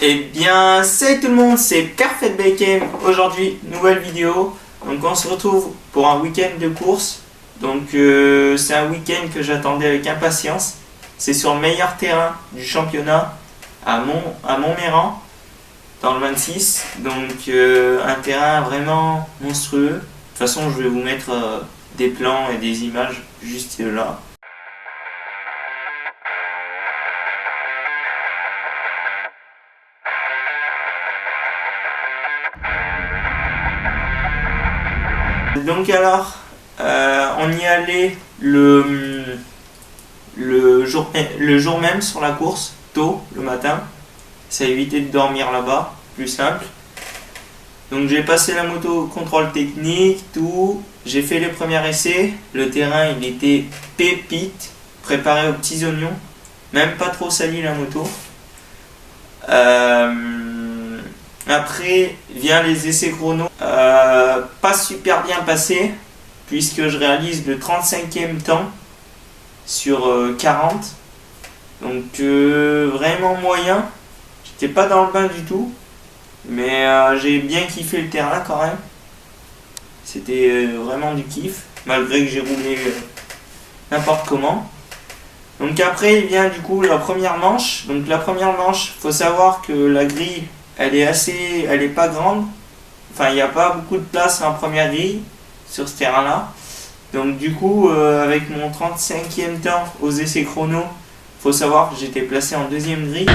Eh bien, salut tout le monde, c'est Perfect Bacon. Aujourd'hui, nouvelle vidéo. Donc, on se retrouve pour un week-end de course. Donc, c'est un week-end que j'attendais avec impatience. C'est sur le meilleur terrain du championnat à Montméran, dans le 26. Donc, un terrain vraiment monstrueux. De toute façon, je vais vous mettre des plans et des images juste là. Donc alors, on y allait le jour même sur la course, tôt le matin. Ça évitait de dormir là-bas, plus simple. Donc j'ai passé la moto au contrôle technique, tout. J'ai fait les premiers essais. Le terrain il était pépite, préparé aux petits oignons. Même pas trop sali la moto. Après vient les essais chrono, pas super bien passé puisque je réalise le 35e temps sur 40, donc vraiment moyen. J'étais pas dans le bain du tout, mais j'ai bien kiffé le terrain quand même. C'était vraiment du kiff malgré que j'ai roulé n'importe comment. Donc après il vient du coup la première manche. Donc la première manche, faut savoir que la grille elle est pas grande. Enfin, il n'y a pas beaucoup de place en première grille sur ce terrain-là. Donc du coup, avec mon 35e temps aux essais chrono, faut savoir que j'étais placé en deuxième grille.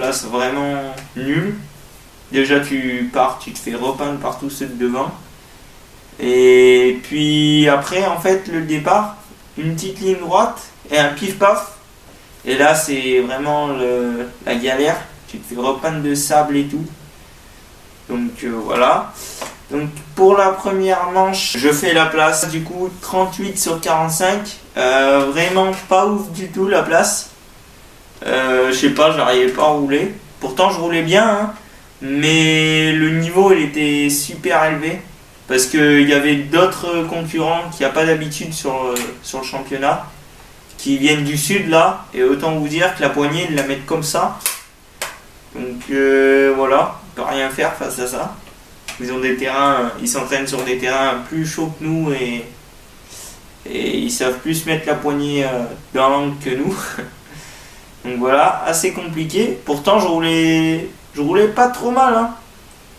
place vraiment nulle. Déjà tu pars, tu te fais repeindre par tous ceux de devant. Et puis après en fait le départ, une petite ligne droite et un pif paf. Et là c'est vraiment la galère. Tu te fais repeindre de sable et tout. Donc voilà. Donc pour la première manche, je fais la place du coup 38 sur 45. Vraiment pas ouf du tout la place. Je sais pas, j'arrivais pas à rouler. Pourtant je roulais bien, hein, mais le niveau il était super élevé. Parce qu'il y avait d'autres concurrents qui n'ont pas d'habitude sur le championnat, qui viennent du sud là, et autant vous dire que la poignée ils la mettent comme ça. Donc voilà, on peut rien faire face à ça. Ils ont des terrains, ils s'entraînent sur des terrains plus chauds que nous et ils savent plus mettre la poignée dans l'angle que nous. Donc voilà, assez compliqué. Pourtant je roulais pas trop mal, hein.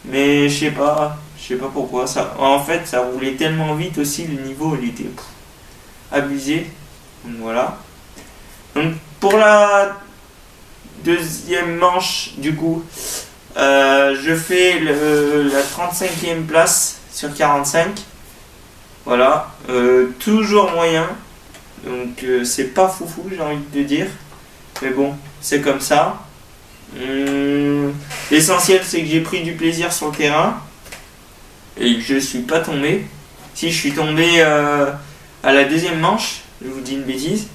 Mais je sais pas pourquoi. En fait ça roulait tellement vite aussi, le niveau il était abusé. Donc voilà. Donc pour la deuxième manche du coup, je fais la 35e place sur 45. Voilà, toujours moyen. Donc c'est pas foufou, j'ai envie de te dire. Mais bon, c'est comme ça. L'essentiel c'est que j'ai pris du plaisir sur le terrain et que je suis pas tombé. Si je suis tombé à la deuxième manche, je vous dis une bêtise,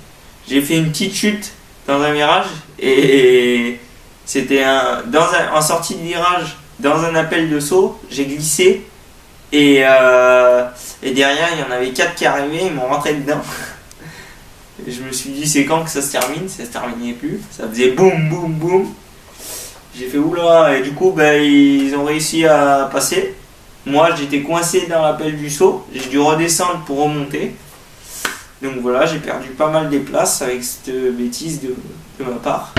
j'ai fait une petite chute dans un virage et c'était en sortie de virage, dans un appel de saut, j'ai glissé et derrière il y en avait 4 qui arrivaient, ils m'ont rentré dedans. Et je me suis dit c'est quand que ça se termine, ça se terminait plus, ça faisait boum boum boum. J'ai fait oula, et du coup ils ont réussi à passer. Moi j'étais coincé dans l'appel du saut, j'ai dû redescendre pour remonter. Donc voilà, j'ai perdu pas mal des places avec cette bêtise de ma part.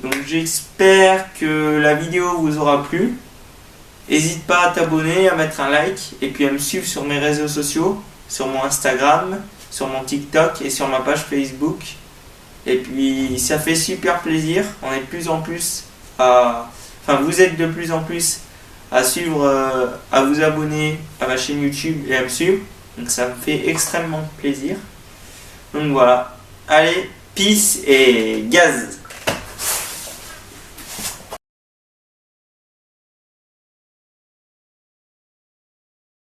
Donc j'espère que la vidéo vous aura plu. N'hésite pas à t'abonner, à mettre un like et puis à me suivre sur mes réseaux sociaux, sur mon Instagram, sur mon TikTok et sur ma page Facebook. Et puis ça fait super plaisir. On est de plus en plus à... Enfin, vous êtes de plus en plus à suivre, à vous abonner à ma chaîne YouTube et à me suivre. Donc ça me fait extrêmement plaisir. Donc voilà. Allez, peace et gaz!